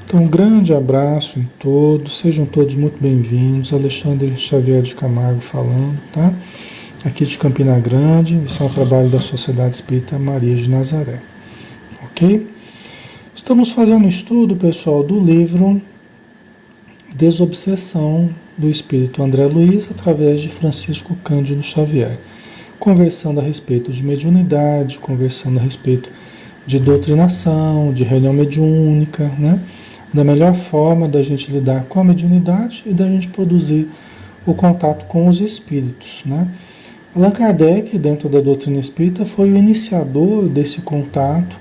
Então, um grande abraço em todos, sejam todos muito bem-vindos. Alexandre Xavier de Camargo falando, tá? Aqui de Campina Grande, esse é um trabalho da Sociedade Espírita Maria de Nazaré, ok? Estamos fazendo um estudo, pessoal, do livro Desobsessão do Espírito André Luiz, através de Francisco Cândido Xavier, conversando a respeito de mediunidade, conversando a respeito de doutrinação, de reunião mediúnica, né? Da melhor forma da gente lidar com a mediunidade e da gente produzir o contato com os espíritos, né? Allan Kardec, dentro da doutrina espírita, foi o iniciador desse contato,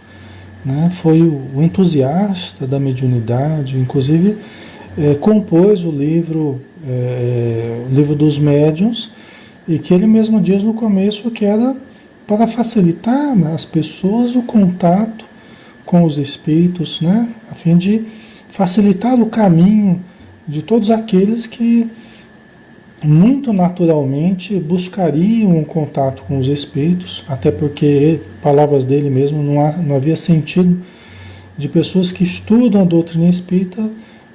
né? Foi o entusiasta da mediunidade, inclusive compôs o livro dos médiuns, e que ele mesmo diz no começo que era para facilitar, né, as pessoas o contato com os espíritos, né, a fim de facilitar o caminho de todos aqueles que muito naturalmente buscariam um contato com os espíritos, até porque, palavras dele mesmo, não havia sentido de pessoas que estudam a doutrina espírita,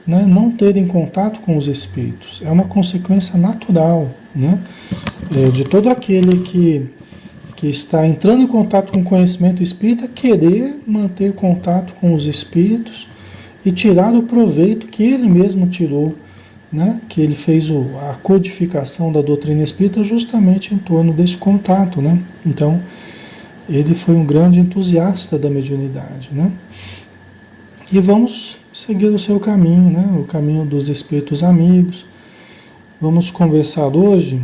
né, não terem contato com os espíritos. É uma consequência natural, né, de todo aquele que está entrando em contato com o conhecimento espírita, querer manter contato com os espíritos e tirar o proveito que ele mesmo tirou, né? Que ele fez a codificação da doutrina espírita justamente em torno desse contato, né? Então, ele foi um grande entusiasta da mediunidade, né? E vamos seguir o seu caminho, né? O caminho dos espíritos amigos. Vamos conversar hoje,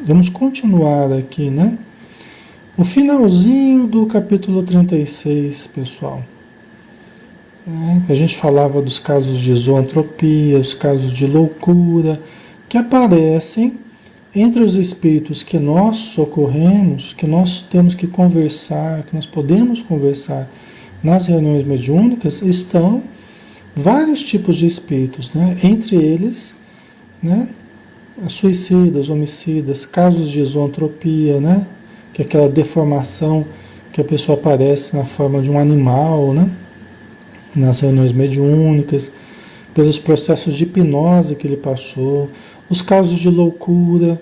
vamos continuar aqui, né? O finalzinho do capítulo 36, pessoal. A gente falava dos casos de zoantropia, os casos de loucura, que aparecem entre os espíritos que nós socorremos, que nós temos que conversar, que nós podemos conversar nas reuniões mediúnicas, estão vários tipos de espíritos, né? Entre eles, né, suicidas, homicidas, casos de zoantropia, né, que é aquela deformação que a pessoa aparece na forma de um animal, né, nas reuniões mediúnicas, pelos processos de hipnose que ele passou, os casos de loucura.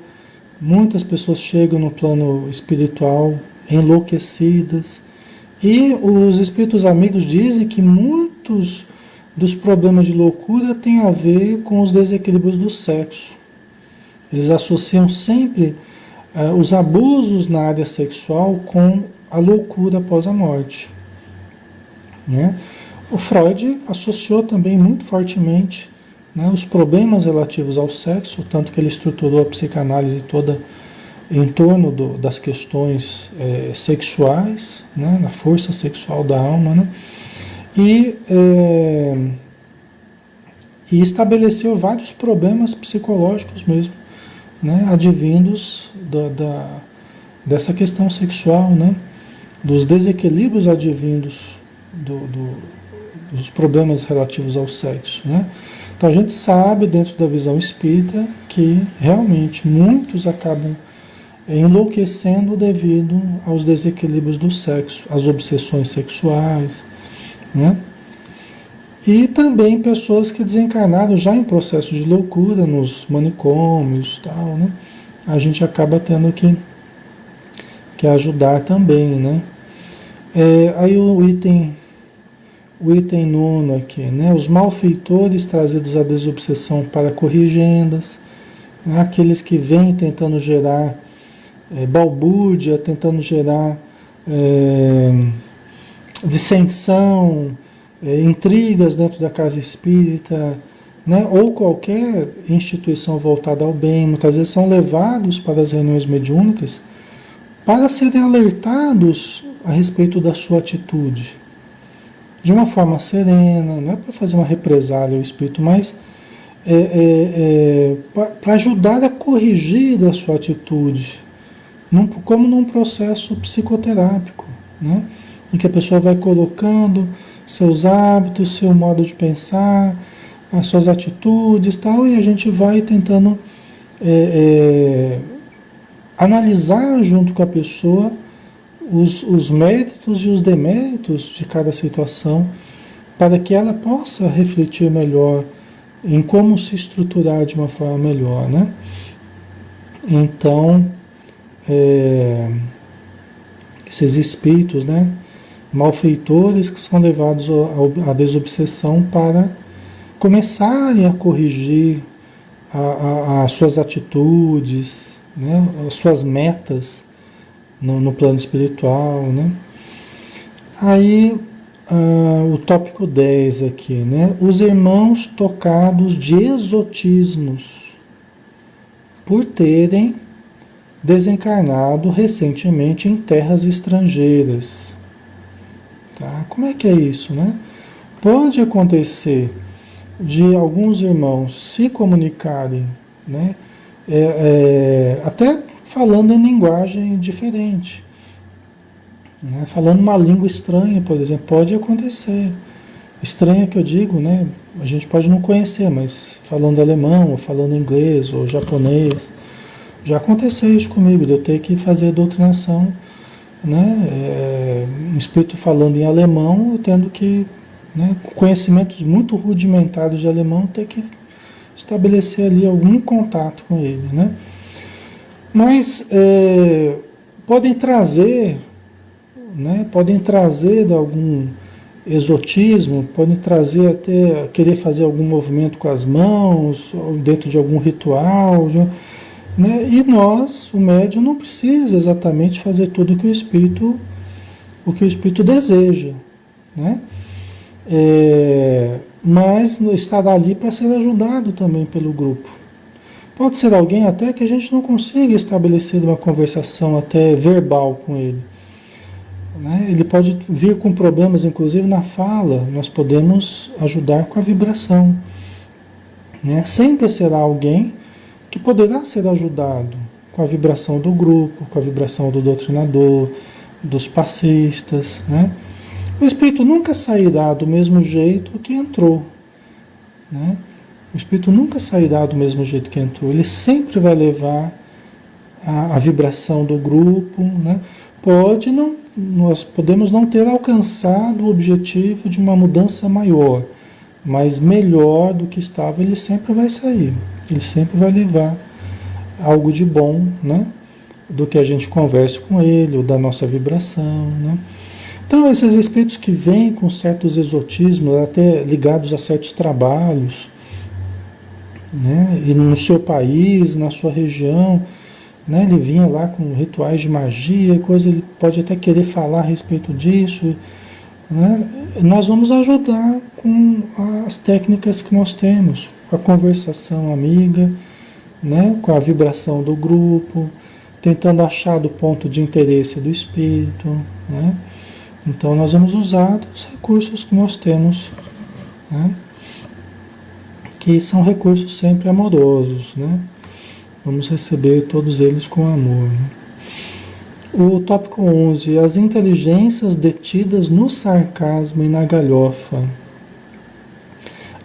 Muitas pessoas chegam no plano espiritual enlouquecidas, e os espíritos amigos dizem que muitos dos problemas de loucura têm a ver com os desequilíbrios do sexo. Eles associam sempre os abusos na área sexual com a loucura após a morte, né? O Freud associou também muito fortemente, né, os problemas relativos ao sexo, tanto que ele estruturou a psicanálise toda em torno das questões sexuais, né, na força sexual da alma, né, e estabeleceu vários problemas psicológicos mesmo, né, advindos dessa questão sexual, né, dos desequilíbrios advindos dos problemas relativos ao sexo, né? Então a gente sabe, dentro da visão espírita, que realmente muitos acabam enlouquecendo devido aos desequilíbrios do sexo, às obsessões sexuais, né? E também pessoas que desencarnaram já em processo de loucura nos manicômios, tal, né? A gente acaba tendo que ajudar também, né? Aí o item nono aqui, né? Os malfeitores trazidos à desobsessão para corrigendas, né? Aqueles que vêm tentando gerar balbúrdia, tentando gerar dissensão, intrigas dentro da casa espírita, né? Ou qualquer instituição voltada ao bem, muitas vezes são levados para as reuniões mediúnicas para serem alertados a respeito da sua atitude, de uma forma serena, não é para fazer uma represália ao espírito, mas para ajudar a corrigir a sua atitude, como num processo psicoterápico, né? Em que a pessoa vai colocando seus hábitos, seu modo de pensar, as suas atitudes, tal, e a gente vai tentando analisar junto com a pessoa os méritos e os deméritos de cada situação, para que ela possa refletir melhor em como se estruturar de uma forma melhor, né? Então, esses espíritos, né, malfeitores que são levados à desobsessão para começarem a corrigir as suas atitudes, né, as suas metas no plano espiritual, né? Aí, o tópico 10 aqui, né? Os irmãos tocados de exotismos por terem desencarnado recentemente em terras estrangeiras. Tá? Como é que é isso, né? Pode acontecer de alguns irmãos se comunicarem, né? Até falando em linguagem diferente, né? Falando uma língua estranha, por exemplo, pode acontecer. Estranha que eu digo, né? A gente pode não conhecer, mas falando alemão, ou falando inglês, ou japonês, já aconteceu isso comigo, de eu ter que fazer a doutrinação, né? Um espírito falando em alemão, eu tendo que, né, com conhecimentos muito rudimentares de alemão, ter que estabelecer ali algum contato com ele, né? Mas podem trazer, né? Podem trazer de algum exotismo, podem trazer até querer fazer algum movimento com as mãos, ou dentro de algum ritual, né? E nós, o médium, não precisa exatamente fazer tudo o que o espírito deseja, né? Mas estará ali para ser ajudado também pelo grupo. Pode ser alguém até que a gente não consiga estabelecer uma conversação até verbal com ele, né? Ele pode vir com problemas, inclusive na fala, nós podemos ajudar com a vibração, né? Sempre será alguém que poderá ser ajudado com a vibração do grupo, com a vibração do doutrinador, dos passistas, né? O espírito nunca sairá do mesmo jeito que entrou, né? O espírito nunca sairá do mesmo jeito que entrou. Ele sempre vai levar a vibração do grupo, né? Nós podemos não ter alcançado o objetivo de uma mudança maior, mas melhor do que estava, ele sempre vai sair. Ele sempre vai levar algo de bom, né? Do que a gente converse com ele, ou da nossa vibração, né? Então, esses espíritos que vêm com certos exotismos, até ligados a certos trabalhos, né? E no seu país, na sua região, né? Ele vinha lá com rituais de magia, coisa, ele pode até querer falar a respeito disso, né? Nós vamos ajudar com as técnicas que nós temos, com a conversação amiga, né? Com a vibração do grupo, tentando achar do ponto de interesse do espírito, né? Então nós vamos usar os recursos que nós temos, né? Que são recursos sempre amorosos, né? Vamos receber todos eles com amor, né? O tópico 11, as inteligências detidas no sarcasmo e na galhofa.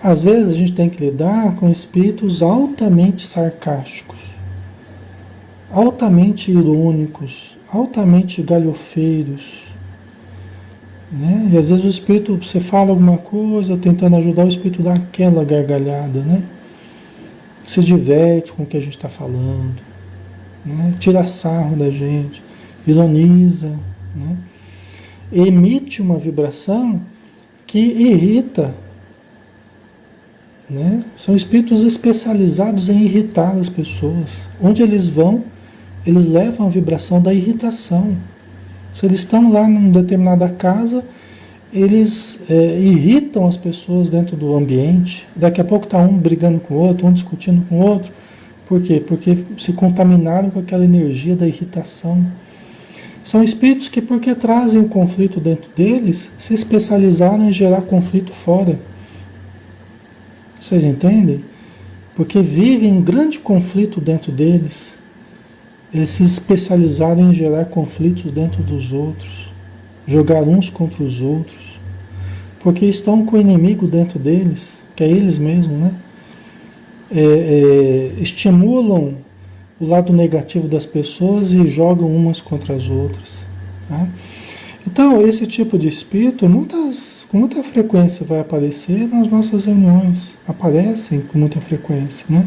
Às vezes a gente tem que lidar com espíritos altamente sarcásticos, altamente irônicos, altamente galhofeiros, né? E às vezes o espírito, você fala alguma coisa, tentando ajudar, o espírito dá aquela gargalhada, né? Se diverte com o que a gente está falando, né? Tira sarro da gente, ironiza, né? Emite uma vibração que irrita, né? São espíritos especializados em irritar as pessoas. Onde eles vão, eles levam a vibração da irritação. Se eles estão lá numa determinada casa, eles irritam as pessoas dentro do ambiente. Daqui a pouco está um brigando com o outro, um discutindo com o outro. Por quê? Porque se contaminaram com aquela energia da irritação. São espíritos que, porque trazem o conflito dentro deles, se especializaram em gerar conflito fora. Vocês entendem? Porque vivem um grande conflito dentro deles. Eles se especializaram em gerar conflitos dentro dos outros, jogar uns contra os outros, porque estão com o inimigo dentro deles, que é eles mesmos, né? Estimulam o lado negativo das pessoas e jogam umas contra as outras, tá? Então, esse tipo de espírito, com muita frequência vai aparecer nas nossas reuniões, aparecem com muita frequência, né?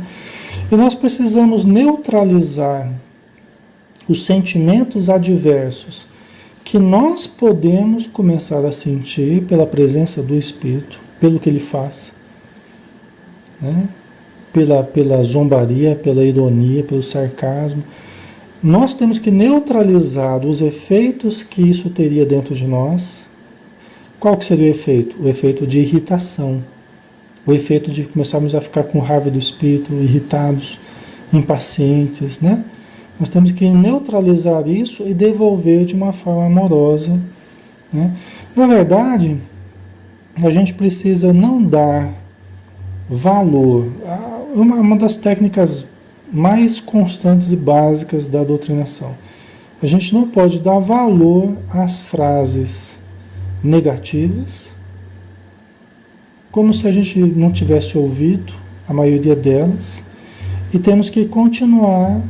E nós precisamos neutralizar os sentimentos adversos que nós podemos começar a sentir pela presença do espírito, pelo que ele faz, né? Pela zombaria, pela ironia, pelo sarcasmo. Nós temos que neutralizar os efeitos que isso teria dentro de nós. Qual que seria o efeito? O efeito de irritação. O efeito de começarmos a ficar com raiva do espírito, irritados, impacientes, né? Nós temos que neutralizar isso e devolver de uma forma amorosa, né? Na verdade, a gente precisa não dar valor. Uma das técnicas mais constantes e básicas da doutrinação. A gente não pode dar valor às frases negativas, como se a gente não tivesse ouvido a maioria delas, e temos que continuar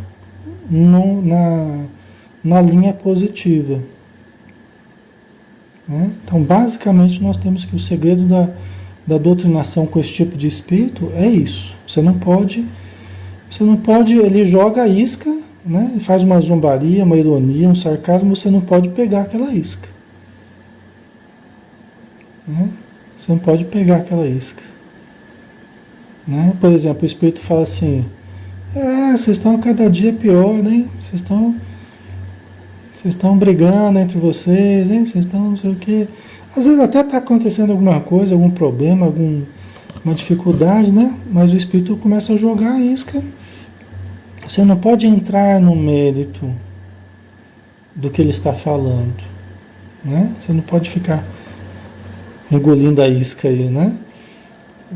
na linha positiva, né? Então, basicamente, nós temos que o segredo da doutrinação com esse tipo de espírito é isso. Você não pode, ele joga a isca, né? Faz uma zombaria, uma ironia, um sarcasmo, você não pode pegar aquela isca, né? Você não pode pegar aquela isca, né? Por exemplo, o espírito fala assim: vocês estão cada dia pior, né? Vocês estão brigando entre vocês, hein? Vocês estão não sei o quê. Às vezes até está acontecendo alguma coisa, algum problema, uma dificuldade, né? Mas o espírito começa a jogar a isca. Você não pode entrar no mérito do que ele está falando, né? Você não pode ficar engolindo a isca aí, né?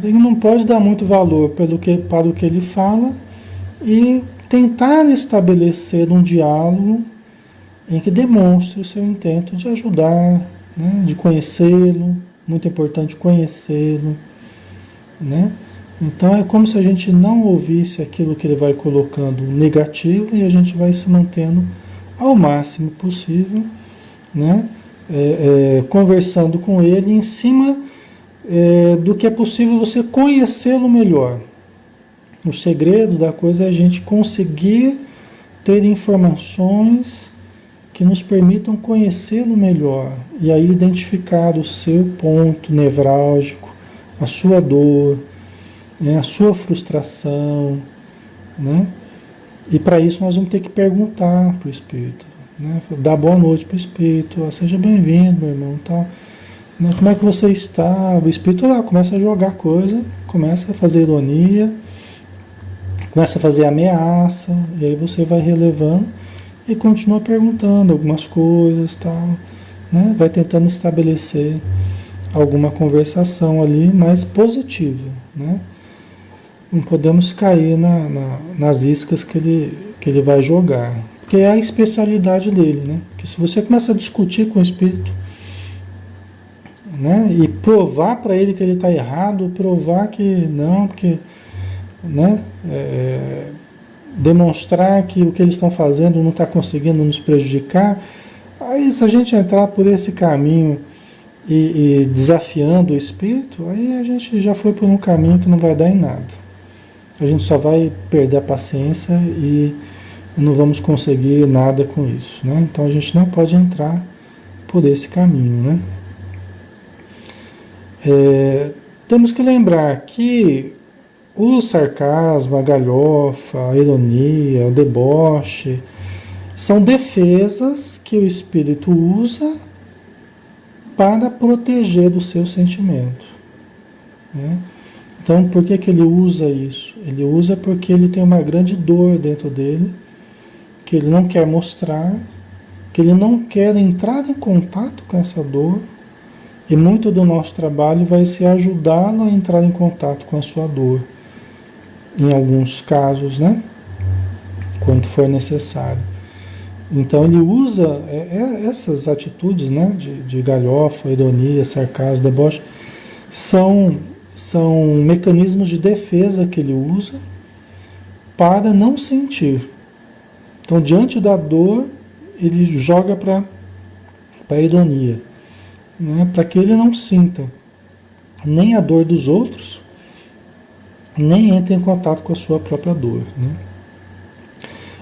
Ele não pode dar muito valor para o que ele fala e tentar estabelecer um diálogo em que demonstre o seu intento de ajudar, né? De conhecê-lo, muito importante conhecê-lo, né? Então é como se a gente não ouvisse aquilo que ele vai colocando negativo e a gente vai se mantendo ao máximo possível, né? Conversando com ele em cima do que é possível você conhecê-lo melhor. O segredo da coisa é a gente conseguir ter informações que nos permitam conhecê-lo melhor e aí identificar o seu ponto nevrálgico, a sua dor, né, a sua frustração, né? E para isso nós vamos ter que perguntar para o Espírito, né? Dar boa noite para o Espírito: seja bem-vindo, meu irmão, tal. Né? Como é que você está? O Espírito lá começa a jogar coisa, começa a fazer ironia, começa a fazer ameaça, e aí você vai relevando e continua perguntando algumas coisas, tal, né? Vai tentando estabelecer alguma conversação ali mais positiva, né? Não podemos cair nas iscas que ele vai jogar, porque é a especialidade dele, né? Porque se você começa a discutir com o espírito, né? E provar para ele que ele está errado, provar que não, porque, né? Demonstrar que o que eles estão fazendo não está conseguindo nos prejudicar, aí se a gente entrar por esse caminho e desafiando o espírito, aí a gente já foi por um caminho que não vai dar em nada. A gente só vai perder a paciência e não vamos conseguir nada com isso, né? Então a gente não pode entrar por esse caminho, né? Temos que lembrar que o sarcasmo, a galhofa, a ironia, o deboche são defesas que o espírito usa para proteger do seu sentimento, né? Então, por que ele usa isso? Ele usa porque ele tem uma grande dor dentro dele, que ele não quer mostrar, que ele não quer entrar em contato com essa dor, e muito do nosso trabalho vai ser ajudá-lo a entrar em contato com a sua dor, em alguns casos, né? Quando for necessário. Então ele usa essas atitudes, né? De galhofa, ironia, sarcasmo, deboche, são mecanismos de defesa que ele usa para não sentir. Então, diante da dor, ele joga para para a ironia, né? Para que ele não sinta nem a dor dos outros, nem entre em contato com a sua própria dor, né?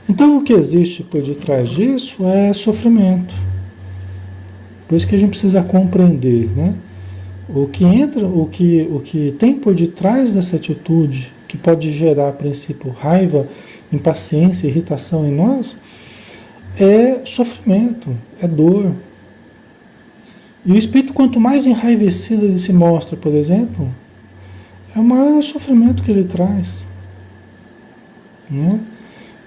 Então o que existe por detrás disso é sofrimento. Por isso que a gente precisa compreender, né? O que entra, o que tem por detrás dessa atitude, que pode gerar, a princípio, raiva, impaciência, irritação em nós, é sofrimento, é dor. E o espírito, quanto mais enraivecido ele se mostra, por exemplo, é o maior sofrimento que ele traz, né?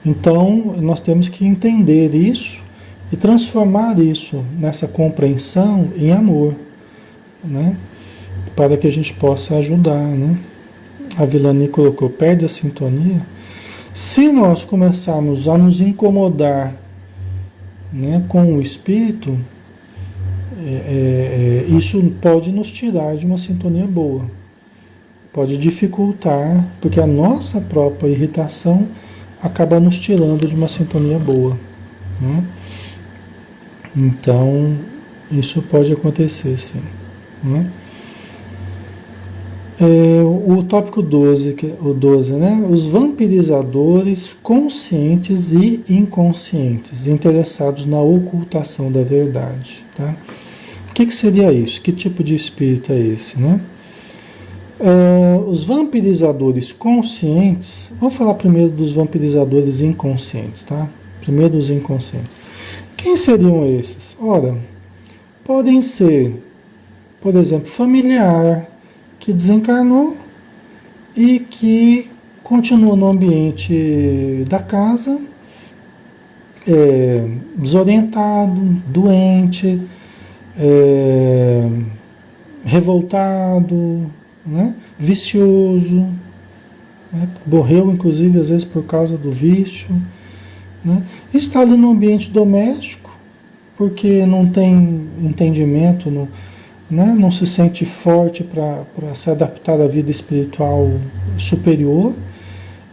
Então, nós temos que entender isso e transformar isso, nessa compreensão, em amor, né? Para que a gente possa ajudar, né? A Vilani colocou, perde a sintonia. Se nós começarmos a nos incomodar, né, com o espírito, isso pode nos tirar de uma sintonia boa. Pode dificultar, porque a nossa própria irritação acaba nos tirando de uma sintonia boa, né? Então, isso pode acontecer, sim, né? O tópico 12, o 12, né? Os vampirizadores conscientes e inconscientes, interessados na ocultação da verdade, tá? O que seria isso? Que tipo de espírito é esse, né? Os vampirizadores conscientes, vamos falar primeiro dos vampirizadores inconscientes, tá? Primeiro dos inconscientes. Quem seriam esses? Ora, podem ser, por exemplo, familiar que desencarnou e que continua no ambiente da casa, desorientado, doente, revoltado, né? Vicioso, né? Morreu inclusive às vezes por causa do vício, né? Está ali no ambiente doméstico porque não tem entendimento, né? Não se sente forte para se adaptar à vida espiritual superior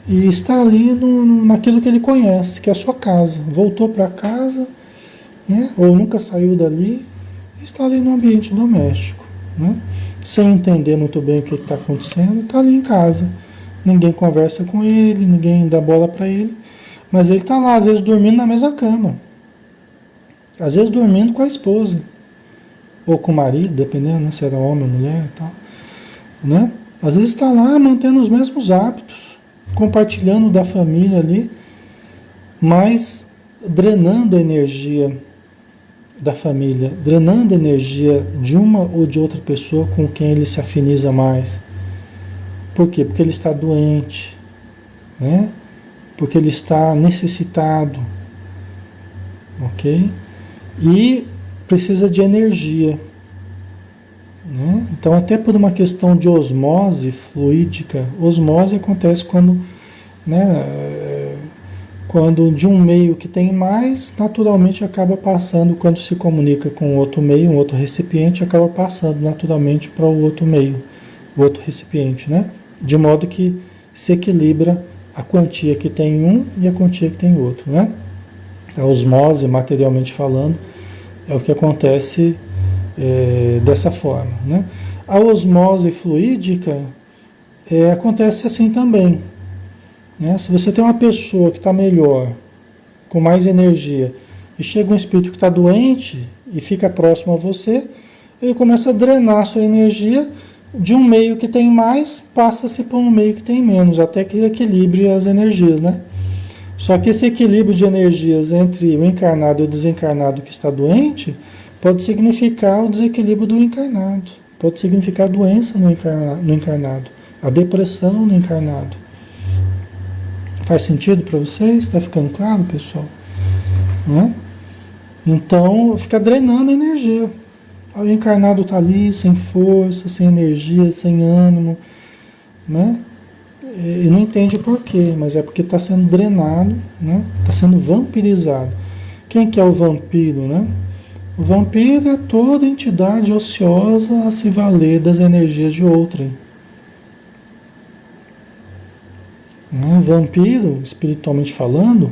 e está ali naquilo que ele conhece, que é a sua casa. Voltou para casa, né? Ou nunca saiu dali, e está ali no ambiente doméstico, né? Sem entender muito bem o que está acontecendo, está ali em casa. Ninguém conversa com ele, ninguém dá bola para ele, mas ele está lá, às vezes dormindo na mesma cama, às vezes dormindo com a esposa, ou com o marido, dependendo, né, se era homem ou mulher e tal, né? Às vezes está lá mantendo os mesmos hábitos, compartilhando da família ali, mas drenando a energia da família, drenando a energia de uma ou de outra pessoa com quem ele se afiniza mais. Por quê? Porque ele está doente, né? Porque ele está necessitado, ok? E precisa de energia, né? Então, até por uma questão de osmose fluídica, osmose acontece quando, né, quando de um meio que tem mais, naturalmente acaba passando, quando se comunica com outro meio, um outro recipiente, acaba passando naturalmente para o outro meio, o outro recipiente, né? De modo que se equilibra a quantia que tem um e a quantia que tem outro, né? A osmose, materialmente falando, é o que acontece dessa forma, né? A osmose fluídica acontece assim também, né? Se você tem uma pessoa que está melhor, com mais energia, e chega um espírito que está doente e fica próximo a você, ele começa a drenar a sua energia de um meio que tem mais, passa-se para um meio que tem menos, até que equilibre as energias, né? Só que esse equilíbrio de energias entre o encarnado e o desencarnado que está doente pode significar o desequilíbrio do encarnado, pode significar a doença no encarnado, a depressão no encarnado. Faz sentido para vocês? Está ficando claro, pessoal? Né? Então, fica drenando a energia. O encarnado está ali sem força, sem energia, sem ânimo, né? E não entende por quê, mas é porque está sendo drenado, né? Está sendo vampirizado. Quem que é o vampiro, né? O vampiro é toda entidade ociosa a se valer das energias de outrem. Vampiro, espiritualmente falando,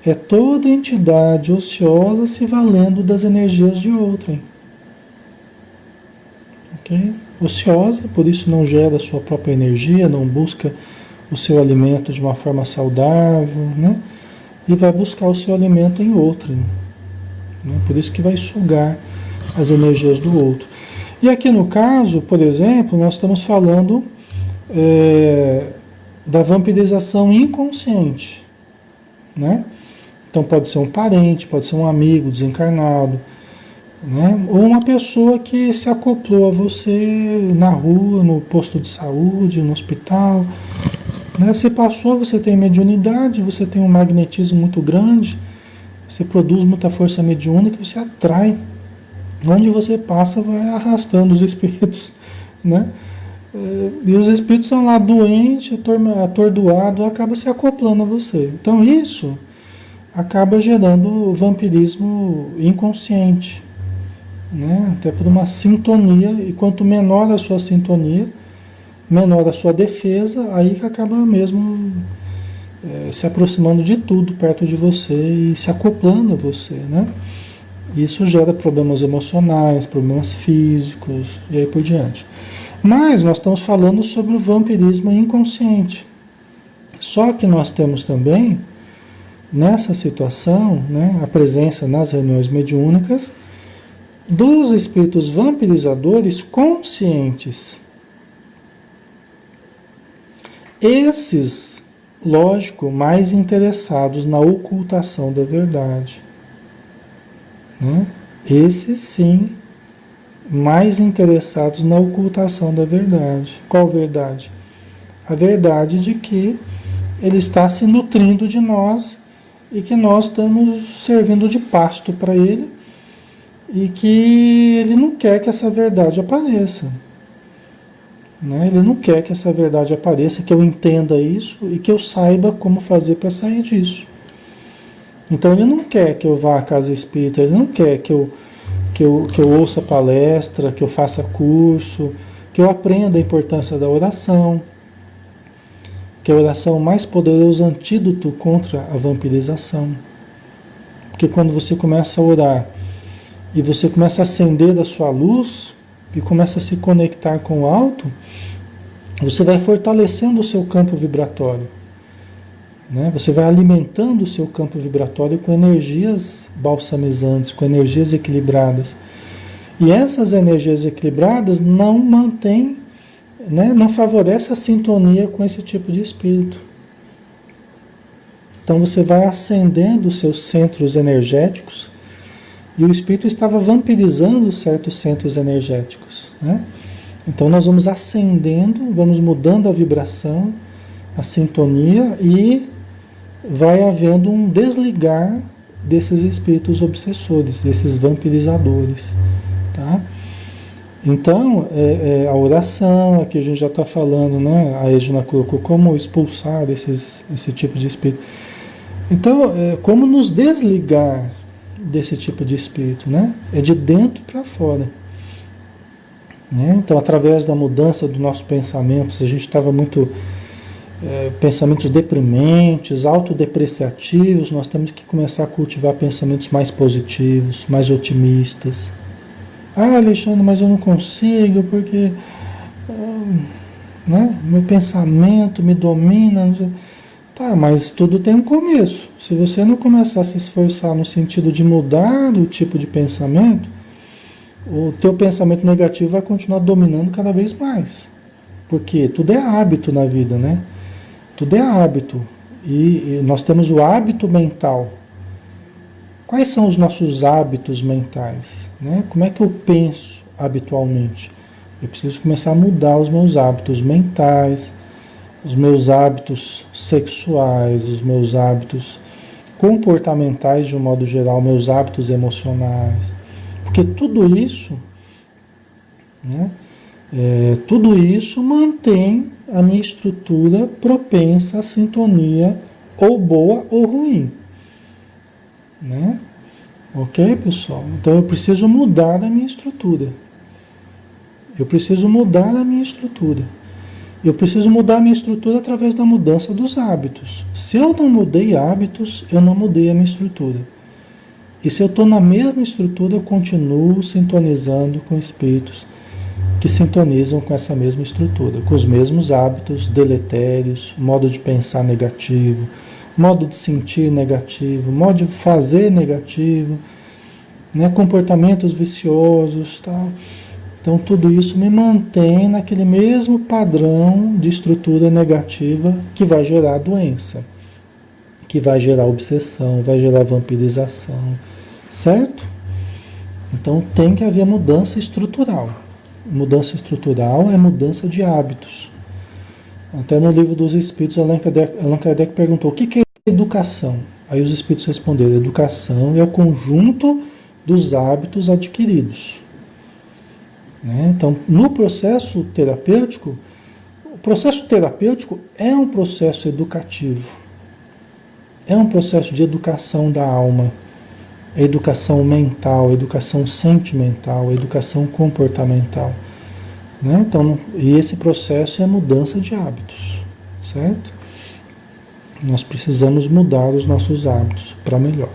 é toda entidade ociosa se valendo das energias de outrem. Ok? Ociosa, por isso não gera sua própria energia, não busca o seu alimento de uma forma saudável, né? E vai buscar o seu alimento em outrem, né? Por isso que vai sugar as energias do outro. E aqui no caso, por exemplo, nós estamos falando da vampirização inconsciente, né? Então pode ser um parente, pode ser um amigo desencarnado, né? Ou uma pessoa que se acoplou a você na rua, no posto de saúde, no hospital, né? Você passou, você tem mediunidade, você tem um magnetismo muito grande, você produz muita força mediúnica, você atrai. Onde você passa, vai arrastando os espíritos, né? E os espíritos estão lá doentes, atordoados, acaba se acoplando a você. Então isso acaba gerando vampirismo inconsciente, né? Até por uma sintonia, e quanto menor a sua sintonia, menor a sua defesa, aí que acaba mesmo se aproximando de tudo perto de você e se acoplando a você, né? Isso gera problemas emocionais, problemas físicos e aí por diante. Mas nós estamos falando sobre o vampirismo inconsciente. Só que nós temos também, nessa situação, né, a presença nas reuniões mediúnicas dos espíritos vampirizadores conscientes. Esses, lógico, mais interessados na ocultação da verdade, né? Esses sim, mais interessados na ocultação da verdade. Qual verdade? A verdade de que ele está se nutrindo de nós e que nós estamos servindo de pasto para ele e que ele não quer que essa verdade apareça. Né? Ele não quer que essa verdade apareça, que eu entenda isso e que eu saiba como fazer para sair disso. Então ele não quer que eu vá à casa espírita, ele não quer que eu ouça palestra, que eu faça curso, que eu aprenda a importância da oração, que a oração é o mais poderoso antídoto contra a vampirização. Porque quando você começa a orar e você começa a acender a sua luz e começa a se conectar com o alto, você vai fortalecendo o seu campo vibratório. Né? Você vai alimentando o seu campo vibratório com energias balsamizantes, com energias equilibradas. E essas energias equilibradas não mantêm, né, não favorecem a sintonia com esse tipo de espírito. Então você vai acendendo os seus centros energéticos e o espírito estava vampirizando certos centros energéticos. Né? Então nós vamos acendendo, vamos mudando a vibração, a sintonia e vai havendo um desligar desses espíritos obsessores, desses vampirizadores. Tá? Então, a oração, aqui a gente já está falando, né? A Edna colocou como expulsar esse tipo de espírito. Então, como nos desligar desse tipo de espírito, né? É de dentro para fora. Né? Então, através da mudança do nosso pensamento, se a gente estava muito pensamentos deprimentes, autodepreciativos, nós temos que começar a cultivar pensamentos mais positivos, mais otimistas. Ah, Alexandre, mas eu não consigo porque né, meu pensamento me domina. Tá, mas tudo tem um começo. Se você não começar a se esforçar no sentido de mudar o tipo de pensamento, o teu pensamento negativo vai continuar dominando cada vez mais. Porque tudo é hábito na vida, né? Tudo é hábito. E nós temos o hábito mental. Quais são os nossos hábitos mentais? Né? Como é que eu penso habitualmente? Eu preciso começar a mudar os meus hábitos mentais, os meus hábitos sexuais, os meus hábitos comportamentais de um modo geral, meus hábitos emocionais. Porque tudo isso, né, tudo isso mantém a minha estrutura propensa à sintonia ou boa ou ruim. Né? Ok, pessoal? Então eu preciso mudar a minha estrutura. Eu preciso mudar a minha estrutura. Eu preciso mudar a minha estrutura através da mudança dos hábitos. Se eu não mudei hábitos, eu não mudei a minha estrutura. E se eu estou na mesma estrutura, eu continuo sintonizando com espíritos que sintonizam com essa mesma estrutura, com os mesmos hábitos deletérios, modo de pensar negativo, modo de sentir negativo, modo de fazer negativo, né, comportamentos viciosos, tal. Então tudo isso me mantém naquele mesmo padrão de estrutura negativa que vai gerar doença, que vai gerar obsessão, vai gerar vampirização, certo? Então tem que haver mudança estrutural. Mudança estrutural é mudança de hábitos. Até no livro dos Espíritos, Allan Kardec perguntou: o que é educação? Aí os Espíritos responderam: educação é o conjunto dos hábitos adquiridos. Né? Então, no processo terapêutico, o processo terapêutico é um processo educativo, é um processo de educação da alma, educação mental, educação sentimental, educação comportamental. Né? Então, e esse processo é mudança de hábitos, certo? Nós precisamos mudar os nossos hábitos para melhor.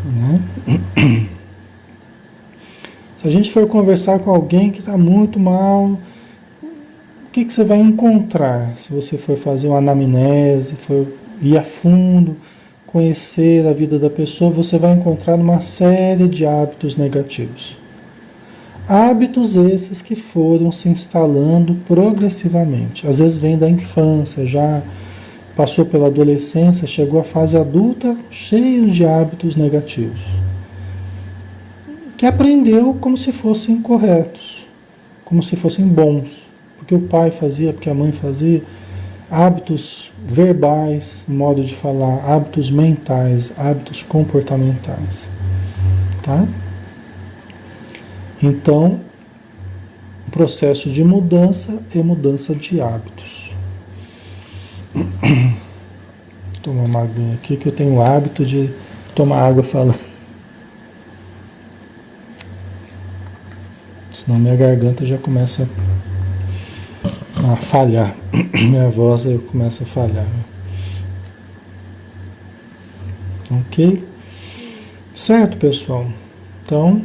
Né? Se a gente for conversar com alguém que está muito mal, o que você vai encontrar? Se você for fazer uma anamnese, for ir a fundo, conhecer a vida da pessoa, você vai encontrar uma série de hábitos negativos. Hábitos esses que foram se instalando progressivamente. Às vezes vem da infância, já passou pela adolescência, chegou à fase adulta, cheio de hábitos negativos. Que aprendeu como se fossem corretos, como se fossem bons, porque o pai fazia, porque a mãe fazia, hábitos verbais, modo de falar, hábitos mentais, hábitos comportamentais, tá? Então, o processo de mudança é mudança de hábitos. Vou tomar uma aguinha aqui que eu tenho o hábito de tomar água falando. Senão minha garganta já começa a falhar. Minha voz começa a falhar. Ok? Certo, pessoal? Então,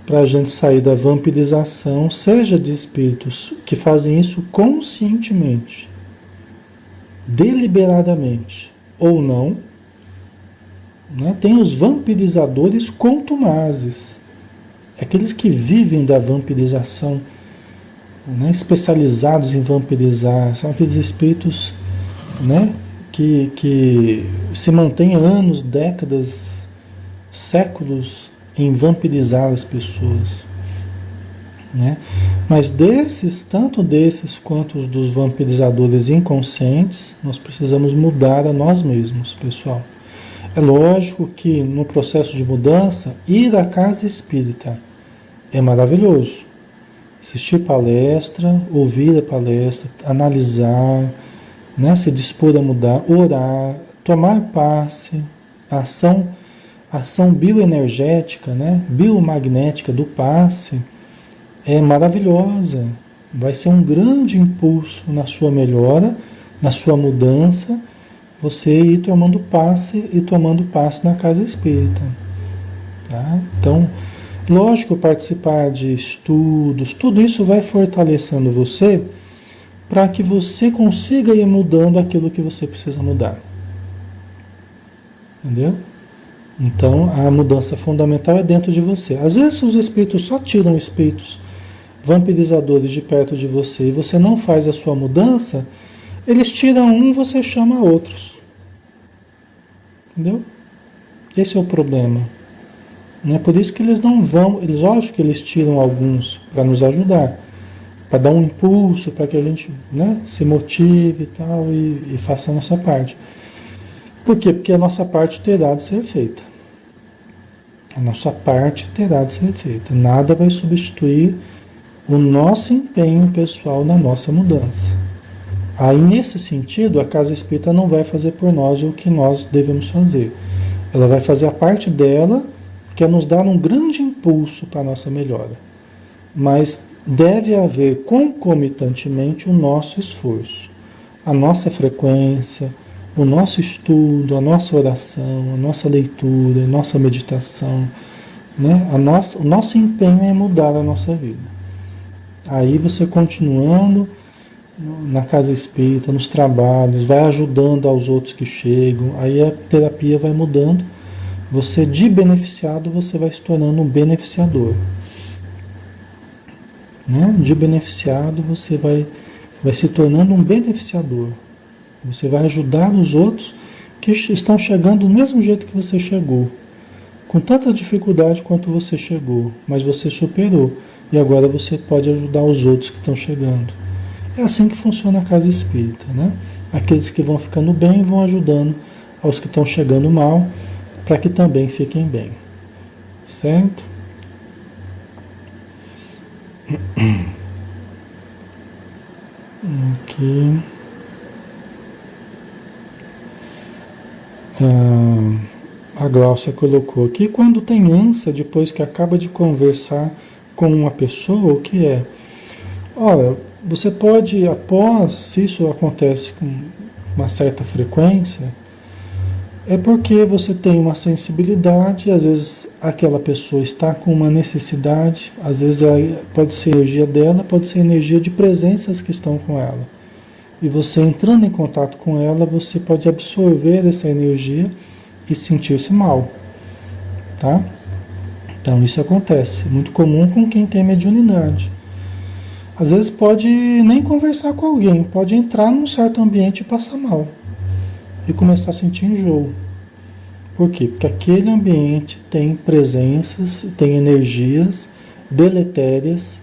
para a gente sair da vampirização, seja de espíritos que fazem isso conscientemente, deliberadamente ou não, né? Tem os vampirizadores contumazes. Aqueles que vivem da vampirização, né, especializados em vampirizar, são aqueles espíritos, né, que se mantêm anos, décadas, séculos em vampirizar as pessoas. Né? Mas desses, tanto desses quanto os dos vampirizadores inconscientes, nós precisamos mudar a nós mesmos, pessoal. É lógico que no processo de mudança, ir à casa espírita é maravilhoso. Assistir palestra, ouvir a palestra, analisar, né, se dispor a mudar, orar, tomar passe, ação bioenergética, né, biomagnética do passe é maravilhosa. Vai ser um grande impulso na sua melhora, na sua mudança, você ir tomando passe na casa espírita. Tá? Então, lógico, participar de estudos, tudo isso vai fortalecendo você para que você consiga ir mudando aquilo que você precisa mudar. Entendeu? Então, a mudança fundamental é dentro de você. Às vezes os espíritos só tiram espíritos vampirizadores de perto de você e você não faz a sua mudança, eles tiram um, você chama outros. Entendeu? Esse é o problema. É por isso que eles não vão, eles lógico que eles tiram alguns para nos ajudar, para dar um impulso, para que a gente, né, se motive e tal, e faça a nossa parte. Por quê? Porque a nossa parte terá de ser feita. A nossa parte terá de ser feita. Nada vai substituir o nosso empenho pessoal na nossa mudança. Aí, nesse sentido, a Casa Espírita não vai fazer por nós o que nós devemos fazer. Ela vai fazer a parte dela, que é nos dar um grande impulso para a nossa melhora. Mas deve haver concomitantemente o nosso esforço, a nossa frequência, o nosso estudo, a nossa oração, a nossa leitura, a nossa meditação, né? O nosso empenho é mudar a nossa vida. Aí você continuando na casa espírita, nos trabalhos, vai ajudando aos outros que chegam, aí a terapia vai mudando. Você, de beneficiado, você vai se tornando um beneficiador. Né? De beneficiado, você vai se tornando um beneficiador. Você vai ajudar os outros que estão chegando do mesmo jeito que você chegou. Com tanta dificuldade quanto você chegou, mas você superou. E agora você pode ajudar os outros que estão chegando. É assim que funciona a casa espírita, né? Aqueles que vão ficando bem vão ajudando aos que estão chegando mal, para que também fiquem bem. Certo? Aqui. A Gláucia colocou aqui, quando tem ânsia, depois que acaba de conversar com uma pessoa, o que é? Olha, você pode, após, se isso acontece com uma certa frequência, é porque você tem uma sensibilidade, às vezes aquela pessoa está com uma necessidade, às vezes pode ser energia dela, pode ser energia de presenças que estão com ela. E você entrando em contato com ela, você pode absorver essa energia e sentir-se mal, tá? Então isso acontece, muito comum com quem tem mediunidade. Às vezes pode nem conversar com alguém, pode entrar num certo ambiente e passar mal. E começar a sentir enjoo. Por quê? Porque aquele ambiente tem presenças, tem energias deletérias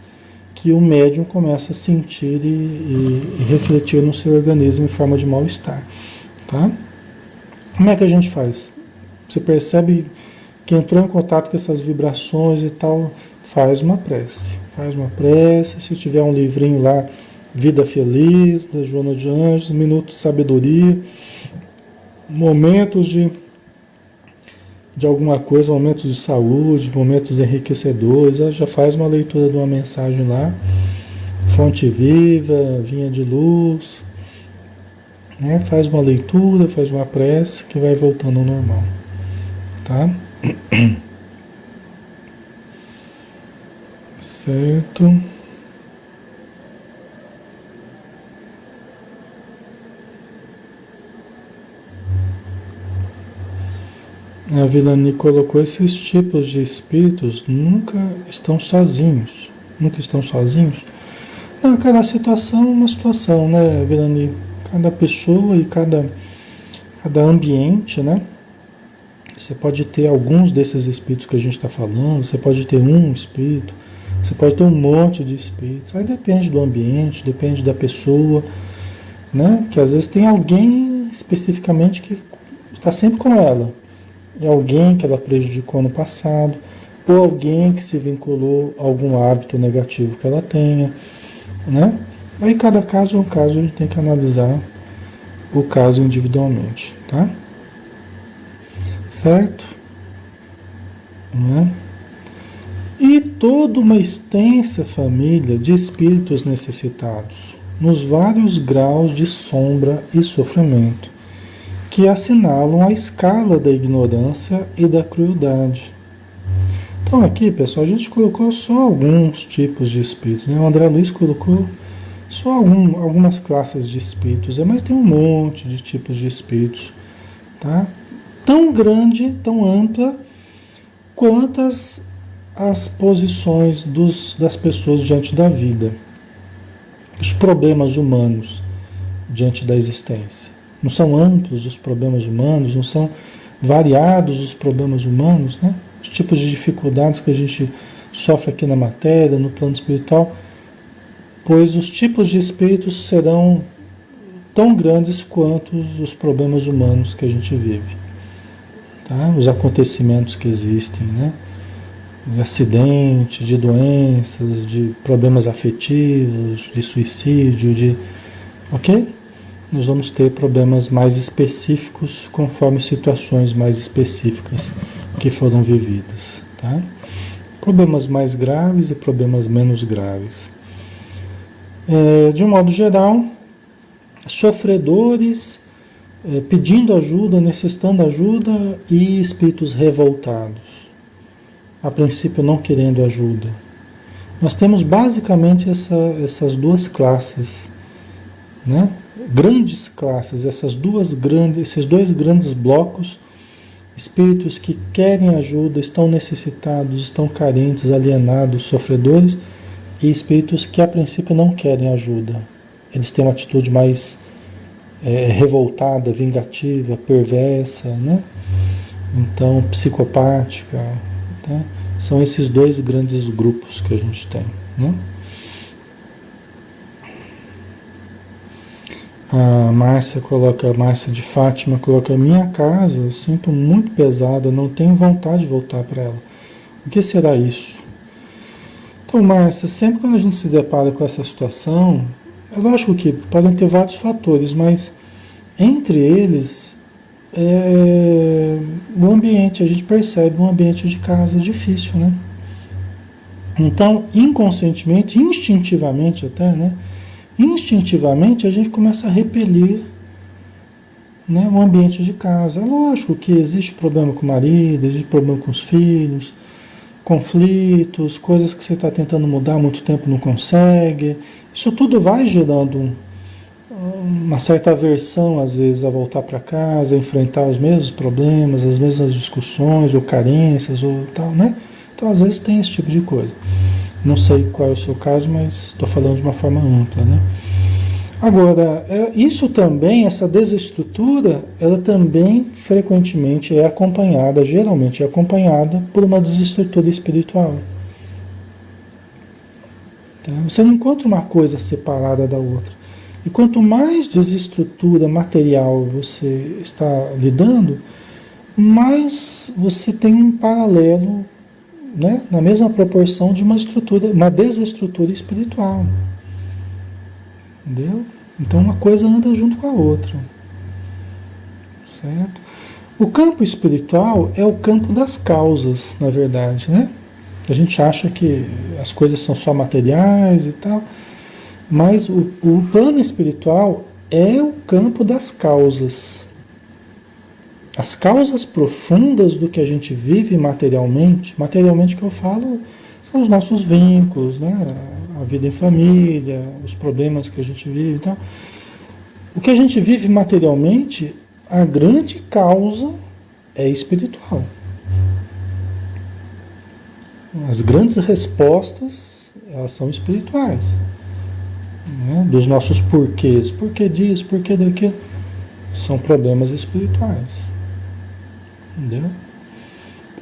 que o médium começa a sentir e refletir no seu organismo em forma de mal-estar. Tá? Como é que a gente faz? Você percebe que entrou em contato com essas vibrações e tal, faz uma prece. Faz uma prece, se tiver um livrinho lá, Vida Feliz, da Joana de Anjos, Minuto de Sabedoria, momentos de alguma coisa, momentos de saúde, momentos enriquecedores, já faz uma leitura de uma mensagem lá, Fonte Viva, Vinha de Luz, né? Faz uma leitura, faz uma prece que vai voltando ao normal, tá? Certo. A Vilani colocou, esses tipos de espíritos nunca estão sozinhos. Nunca estão sozinhos. Não, cada situação é uma situação, né, Vilani? Cada pessoa e cada ambiente, né? Você pode ter alguns desses espíritos que a gente está falando, você pode ter um espírito, você pode ter um monte de espíritos. Aí depende do ambiente, depende da pessoa, né? Que às vezes tem alguém especificamente que está sempre com ela. É alguém que ela prejudicou no passado, ou alguém que se vinculou a algum hábito negativo que ela tenha, né? Aí cada caso é um caso, a gente tem que analisar o caso individualmente, tá? Certo? Né? E toda uma extensa família de espíritos necessitados, nos vários graus de sombra e sofrimento, que assinalam a escala da ignorância e da crueldade. Então aqui, pessoal, a gente colocou só alguns tipos de espíritos, né? O André Luiz colocou só algumas classes de espíritos, mas tem um monte de tipos de espíritos, tá? Tão grande, tão ampla, quantas as posições das pessoas diante da vida, os problemas humanos diante da existência. Não são amplos os problemas humanos, não são variados os problemas humanos, né? Os tipos de dificuldades que a gente sofre aqui na matéria, no plano espiritual, pois os tipos de espíritos serão tão grandes quanto os problemas humanos que a gente vive, tá? Os acontecimentos que existem, né? De acidente, de doenças, de problemas afetivos, de suicídio, ok? Nós vamos ter problemas mais específicos conforme situações mais específicas que foram vividas, tá? Problemas mais graves e problemas menos graves. De um modo geral, sofredores pedindo ajuda, necessitando ajuda e espíritos revoltados, a princípio não querendo ajuda. Nós temos basicamente essas duas classes, né? Grandes classes, esses dois grandes blocos, espíritos que querem ajuda, estão necessitados, estão carentes, alienados, sofredores, e espíritos que a princípio não querem ajuda. Eles têm uma atitude mais revoltada, vingativa, perversa, né? Então, psicopática, tá? São esses dois grandes grupos que a gente tem, né? A Márcia de Fátima coloca: minha casa, eu sinto muito pesada, não tenho vontade de voltar para ela. O que será isso? Então, Márcia, sempre quando a gente se depara com essa situação, é lógico que podem ter vários fatores, mas entre eles, o ambiente, a gente percebe um ambiente de casa difícil, né? Então, inconscientemente, instintivamente até, né? Instintivamente a gente começa a repelir, né, o ambiente de casa. É lógico que existe problema com o marido, existe problema com os filhos, conflitos, coisas que você está tentando mudar há muito tempo não consegue. Isso tudo vai gerando uma certa aversão, às vezes, a voltar para casa, a enfrentar os mesmos problemas, as mesmas discussões, ou carências, ou tal, né? Então, às vezes, tem esse tipo de coisa. Não sei qual é o seu caso, mas estou falando de uma forma ampla, né? Agora, isso também, essa desestrutura, ela também frequentemente é acompanhada, geralmente é acompanhada por uma desestrutura espiritual. Tá? Você não encontra uma coisa separada da outra. E quanto mais desestrutura material você está lidando, mais você tem um paralelo, né, na mesma proporção de uma desestrutura espiritual. Entendeu? Então uma coisa anda junto com a outra. Certo? O campo espiritual é o campo das causas, na verdade, né? A gente acha que as coisas são só materiais e tal, mas o plano espiritual é o campo das causas. As causas profundas do que a gente vive materialmente que eu falo, são os nossos vínculos, né? A vida em família, os problemas que a gente vive. Então, o que a gente vive materialmente, a grande causa é espiritual. As grandes respostas, elas são espirituais. Né? Dos nossos porquês. Porquê disso, porquê daquilo. São problemas espirituais. Entendeu?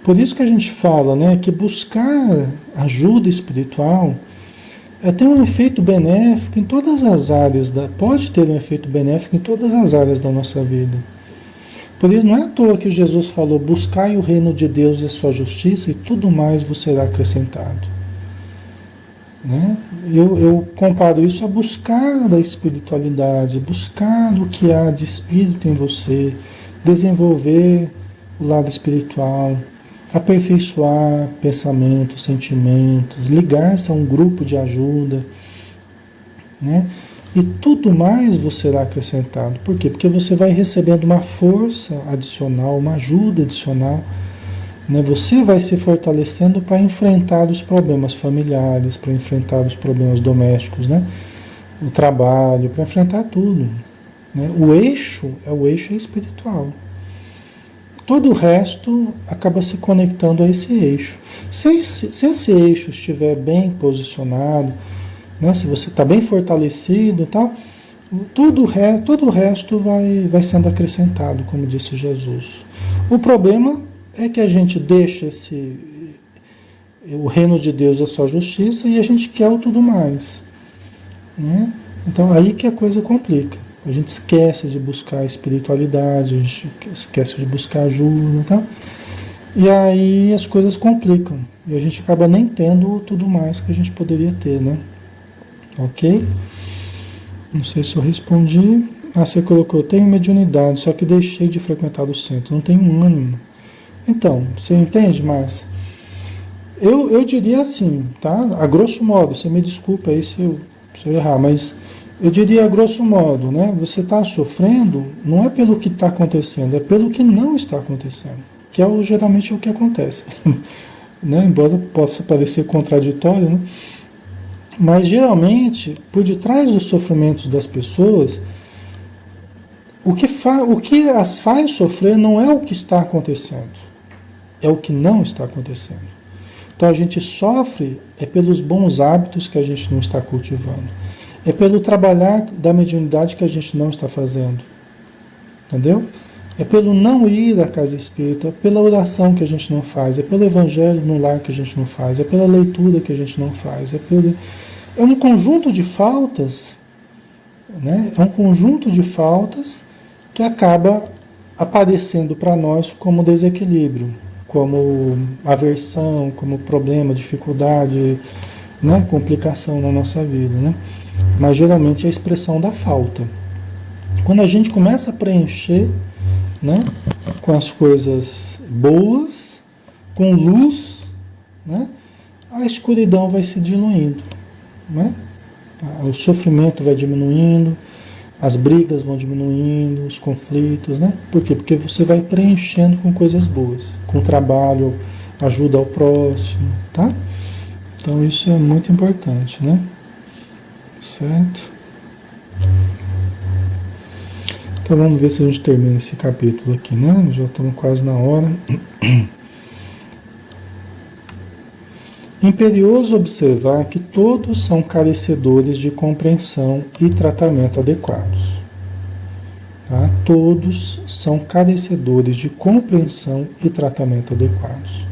Por isso que a gente fala, né, que buscar ajuda espiritual tem um efeito benéfico em todas as áreas, pode ter um efeito benéfico em todas as áreas da nossa vida. Por isso não é à toa que Jesus falou: buscai o reino de Deus e a sua justiça e tudo mais vos será acrescentado. Né? Eu comparo isso a buscar a espiritualidade, buscar o que há de espírito em você, desenvolver o lado espiritual, aperfeiçoar pensamentos, sentimentos, ligar-se a um grupo de ajuda, né? E tudo mais você será acrescentado. Por quê? Porque você vai recebendo uma força adicional, uma ajuda adicional, né? Você vai se fortalecendo para enfrentar os problemas familiares, para enfrentar os problemas domésticos, né? O trabalho, para enfrentar tudo, né? O eixo é espiritual. Todo o resto acaba se conectando a esse eixo. Se esse eixo estiver bem posicionado, né, se você está bem fortalecido e tal, todo o resto vai sendo acrescentado, como disse Jesus. O problema é que a gente deixa o reino de Deus, a sua justiça, e a gente quer o tudo mais. Né? Então aí que a coisa complica. A gente esquece de buscar a espiritualidade, a gente esquece de buscar ajuda, tá? E aí as coisas complicam. E a gente acaba nem tendo tudo mais que a gente poderia ter, né? Ok? Não sei se eu respondi. Você colocou: tenho mediunidade, só que deixei de frequentar o centro, não tenho ânimo. Então, você entende, Márcia? Eu diria assim, tá? A grosso modo, você me desculpa aí se eu errar, mas eu diria a grosso modo, né? Você está sofrendo não é pelo que está acontecendo, é pelo que não está acontecendo, que é geralmente o que acontece, né? Embora possa parecer contraditório, né? Mas geralmente, por detrás dos sofrimentos das pessoas, o que as faz sofrer não é o que está acontecendo, é o que não está acontecendo. Então a gente sofre é pelos bons hábitos que a gente não está cultivando. É pelo trabalhar da mediunidade que a gente não está fazendo. Entendeu? É pelo não ir à casa espírita, pela oração que a gente não faz, é pelo evangelho no lar que a gente não faz, é pela leitura que a gente não faz, é um conjunto de faltas, né? É um conjunto de faltas que acaba aparecendo para nós como desequilíbrio, como aversão, como problema, dificuldade, né? Complicação na nossa vida, né? Mas geralmente é a expressão da falta. Quando a gente começa a preencher, né, com as coisas boas, com luz, né, a escuridão vai se diluindo, né? O sofrimento vai diminuindo, as brigas vão diminuindo, os conflitos, né? Por quê? Porque você vai preenchendo com coisas boas, com trabalho, ajuda ao próximo, tá? Então isso é muito importante, né? Certo? Então vamos ver se a gente termina esse capítulo aqui, né? Já estamos quase na hora. Imperioso observar que todos são carecedores de compreensão e tratamento adequados. Tá? Todos são carecedores de compreensão e tratamento adequados.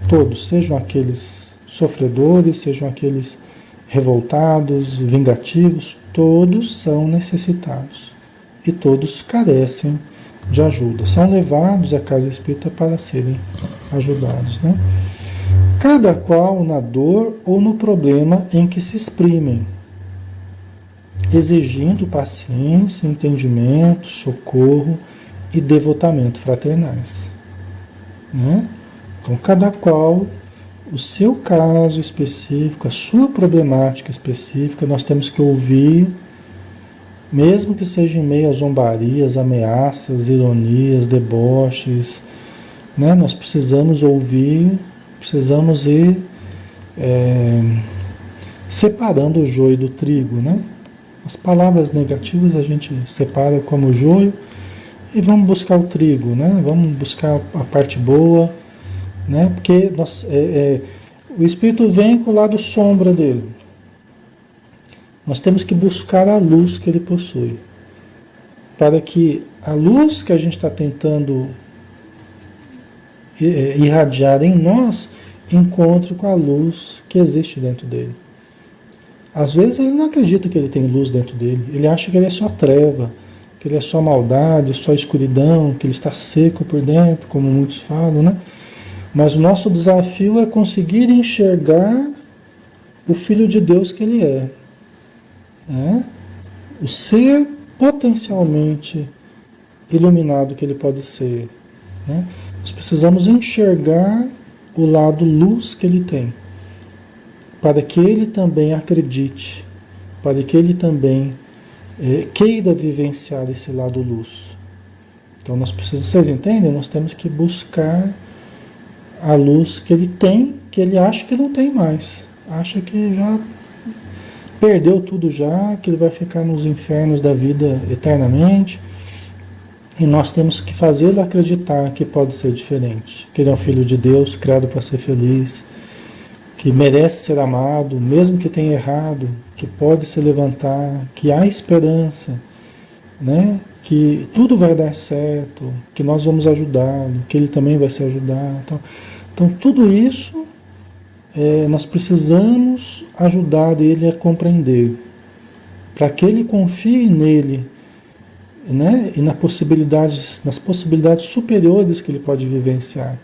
Todos, sejam aqueles sofredores, sejam aqueles revoltados, vingativos, todos são necessitados e todos carecem de ajuda. São levados à casa espírita para serem ajudados, né? Cada qual na dor ou no problema em que se exprimem, exigindo paciência, entendimento, socorro e devotamento fraternais, né? Então, cada qual o seu caso específico, a sua problemática específica, nós temos que ouvir, mesmo que seja em meio a zombarias, ameaças, ironias, deboches, né? Nós precisamos ouvir, precisamos ir separando o joio do trigo, né? As palavras negativas a gente separa como joio e vamos buscar o trigo, né? Vamos buscar a parte boa, né? Porque o Espírito vem com o lado sombra dele. Nós temos que buscar a luz que ele possui, para que a luz que a gente está tentando irradiar em nós encontre com a luz que existe dentro dele. Às vezes ele não acredita que ele tem luz dentro dele, ele acha que ele é só treva, que ele é só maldade, só escuridão, que ele está seco por dentro, como muitos falam, né? Mas o nosso desafio é conseguir enxergar o Filho de Deus que ele é, né? O ser potencialmente iluminado que ele pode ser, né? Nós precisamos enxergar o lado luz que ele tem, para que ele também acredite, para que ele também queira vivenciar esse lado luz. Então nós precisamos, vocês entendem? Nós temos que buscar a luz que ele tem, que ele acha que não tem mais, acha que já perdeu tudo já, que ele vai ficar nos infernos da vida eternamente. E nós temos que fazê-lo acreditar que pode ser diferente, que ele é um filho de Deus, criado para ser feliz, que merece ser amado, mesmo que tenha errado, que pode se levantar, que há esperança, né? Que tudo vai dar certo, que nós vamos ajudá-lo, que ele também vai se ajudar. Então tudo isso nós precisamos ajudar ele a compreender, para que ele confie nele, né? E nas possibilidades superiores que ele pode vivenciar,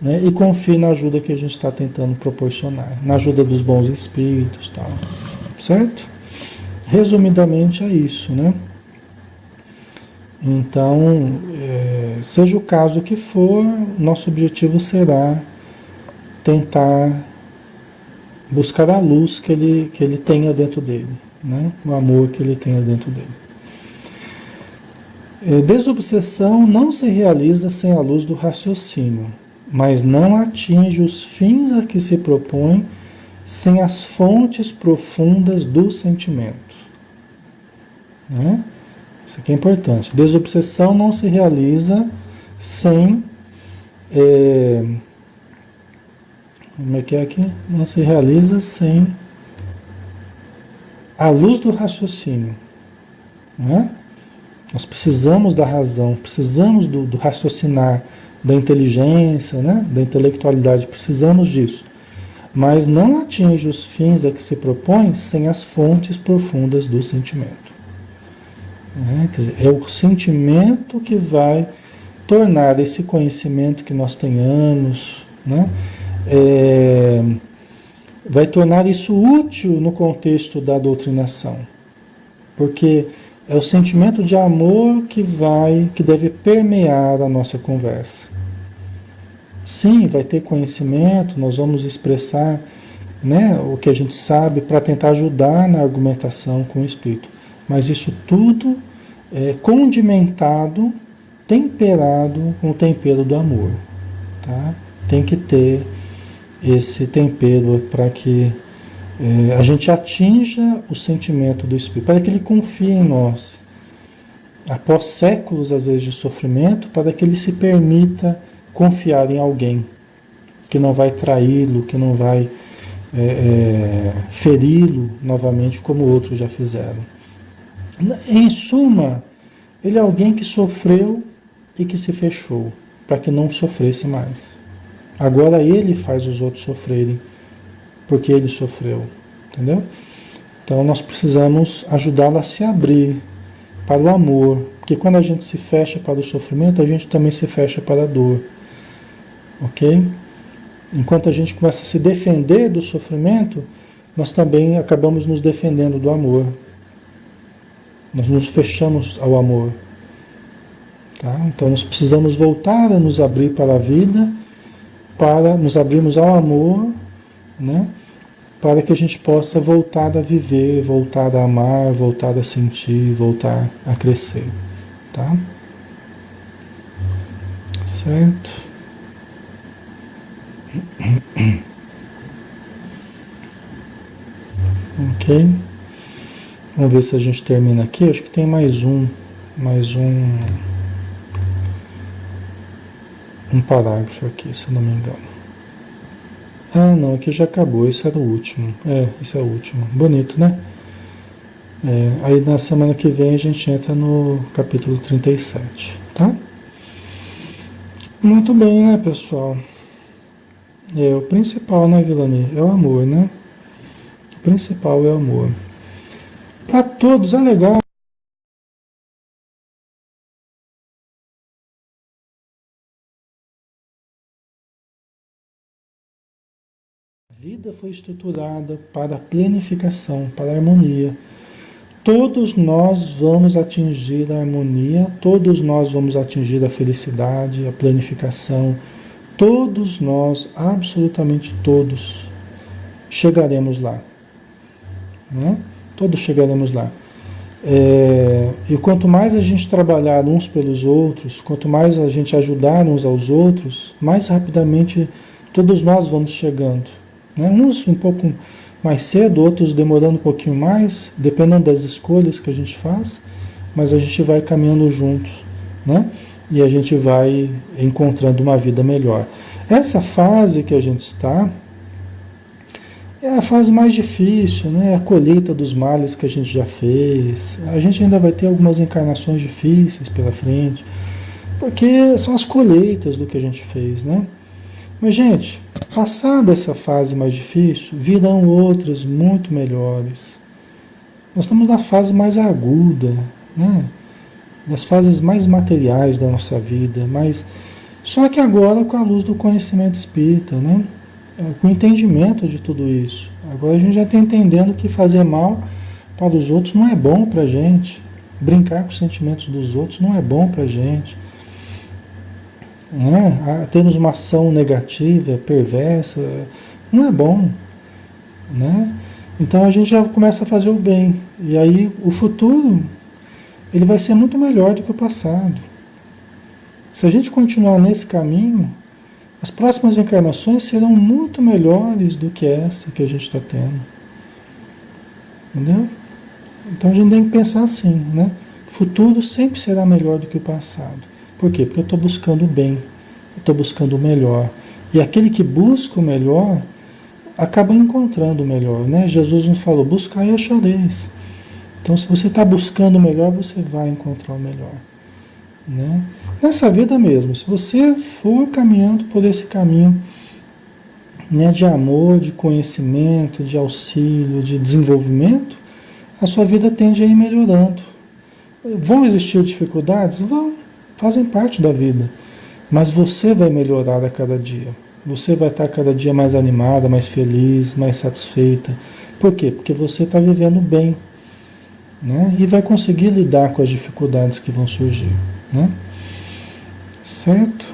né? E confie na ajuda que a gente está tentando proporcionar, na ajuda dos bons espíritos, tal, certo? Resumidamente é isso, né? Então, seja o caso que for, nosso objetivo será tentar buscar a luz que ele tenha dentro dele, né? O amor que ele tenha dentro dele. Desobsessão não se realiza sem a luz do raciocínio, mas não atinge os fins a que se propõe sem as fontes profundas do sentimento. Né? Isso aqui é importante. Desobsessão não se realiza sem... como é que é aqui? Não se realiza sem a luz do raciocínio. Né? Nós precisamos da razão, precisamos do raciocinar, da inteligência, né? Da intelectualidade, precisamos disso. Mas não atinge os fins a que se propõe sem as fontes profundas do sentimento. Quer dizer, é o sentimento que vai tornar esse conhecimento que nós tenhamos, né? Vai tornar isso útil no contexto da doutrinação. Porque é o sentimento de amor que deve permear a nossa conversa. Sim, vai ter conhecimento, nós vamos expressar, né, o que a gente sabe para tentar ajudar na argumentação com o Espírito. Mas isso tudo é condimentado, temperado com o tempero do amor. Tá? Tem que ter esse tempero para que a gente atinja o sentimento do Espírito, para que ele confie em nós. Após séculos, às vezes, de sofrimento, para que ele se permita confiar em alguém que não vai traí-lo, que não vai feri-lo novamente, como outros já fizeram. Em suma, ele é alguém que sofreu e que se fechou, para que não sofresse mais. Agora ele faz os outros sofrerem, porque ele sofreu, entendeu? Então nós precisamos ajudá-lo a se abrir para o amor, porque quando a gente se fecha para o sofrimento, a gente também se fecha para a dor, ok? Enquanto a gente começa a se defender do sofrimento, nós também acabamos nos defendendo do amor. Nós nos fechamos ao amor. Tá? Então nós precisamos voltar a nos abrir para a vida, para nos abrirmos ao amor, né? Para que a gente possa voltar a viver, voltar a amar, voltar a sentir, voltar a crescer. Tá? Certo? Ok? Vamos ver se a gente termina aqui. Acho que tem mais um parágrafo aqui, se eu não me engano. Ah, não, aqui já acabou, esse era o último. Esse é o último. Bonito, né? Aí na semana que vem a gente entra no capítulo 37, tá? Muito bem, né, pessoal? O principal, né, Vilani? É o amor, né? O principal é o amor. Para todos é legal. A vida foi estruturada para a planificação, para a harmonia. Todos nós vamos atingir a harmonia, todos nós vamos atingir a felicidade, a planificação. Todos nós, absolutamente todos, chegaremos lá. Né? Todos chegaremos lá. E quanto mais a gente trabalhar uns pelos outros, quanto mais a gente ajudar uns aos outros, mais rapidamente todos nós vamos chegando. Né? Uns um pouco mais cedo, outros demorando um pouquinho mais, dependendo das escolhas que a gente faz, mas a gente vai caminhando juntos, né? E a gente vai encontrando uma vida melhor. Essa fase que a gente está é a fase mais difícil, né? A colheita dos males que a gente já fez. A gente ainda vai ter algumas encarnações difíceis pela frente, porque são as colheitas do que a gente fez, né? Mas, gente, passada essa fase mais difícil, virão outras muito melhores. Nós estamos na fase mais aguda, né? Nas fases mais materiais da nossa vida, mas só que agora com a luz do conhecimento espírita, né? Com o entendimento de tudo isso. Agora a gente já está entendendo que fazer mal para os outros não é bom para a gente. Brincar com os sentimentos dos outros não é bom para a gente. né? Temos uma ação negativa, perversa, não é bom, né? Então a gente já começa a fazer o bem. E aí o futuro, ele vai ser muito melhor do que o passado. Se a gente continuar nesse caminho, as próximas encarnações serão muito melhores do que essa que a gente está tendo. Entendeu? Então a gente tem que pensar assim, né? O futuro sempre será melhor do que o passado. Por quê? Porque eu estou buscando o bem, eu estou buscando o melhor. E aquele que busca o melhor acaba encontrando o melhor, né? Jesus nos falou, buscai e achareis. Então, se você está buscando o melhor, você vai encontrar o melhor, né? Nessa vida mesmo, se você for caminhando por esse caminho, né, de amor, de conhecimento, de auxílio, de desenvolvimento, a sua vida tende a ir melhorando. Vão existir dificuldades? Vão, fazem parte da vida. Mas você vai melhorar a cada dia. Você vai estar cada dia mais animada, mais feliz, mais satisfeita. Por quê? Porque você está vivendo bem, né? E vai conseguir lidar com as dificuldades que vão surgir, né? Certo?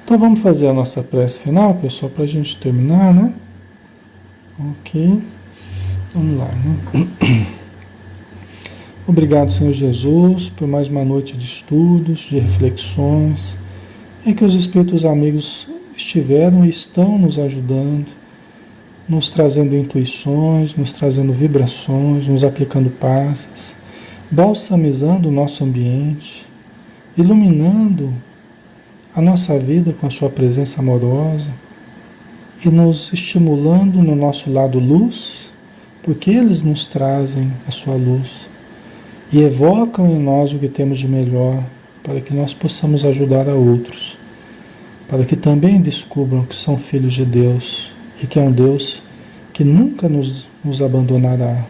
Então vamos fazer a nossa prece final, pessoal, para a gente terminar, né? Ok. Vamos lá, né? Obrigado, Senhor Jesus, por mais uma noite de estudos, de reflexões, em que os Espíritos amigos estiveram e estão nos ajudando, nos trazendo intuições, nos trazendo vibrações, nos aplicando passas, balsamizando o nosso ambiente, iluminando a nossa vida com a sua presença amorosa e nos estimulando no nosso lado luz, porque eles nos trazem a sua luz e evocam em nós o que temos de melhor para que nós possamos ajudar a outros, para que também descubram que são filhos de Deus e que é um Deus que nunca nos abandonará,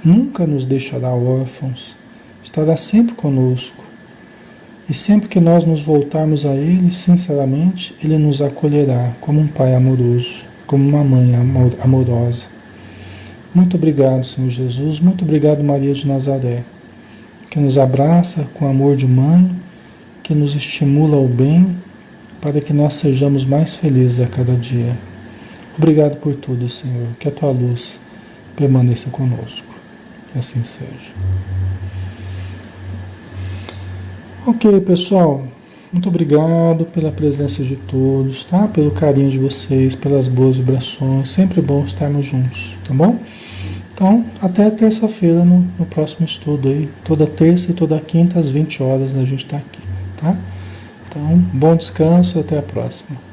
nunca nos deixará órfãos, estará sempre conosco. E sempre que nós nos voltarmos a Ele, sinceramente, Ele nos acolherá como um Pai amoroso, como uma Mãe amorosa. Muito obrigado, Senhor Jesus. Muito obrigado, Maria de Nazaré, que nos abraça com amor de mãe, que nos estimula ao bem, para que nós sejamos mais felizes a cada dia. Obrigado por tudo, Senhor. Que a Tua luz permaneça conosco. Que assim seja. Ok, pessoal. Muito obrigado pela presença de todos, tá? Pelo carinho de vocês, pelas boas vibrações. Sempre bom estarmos juntos, tá bom? Então, até terça-feira no próximo estudo aí. Toda terça e toda quinta às 20 horas a gente está aqui, tá? Então, bom descanso e até a próxima.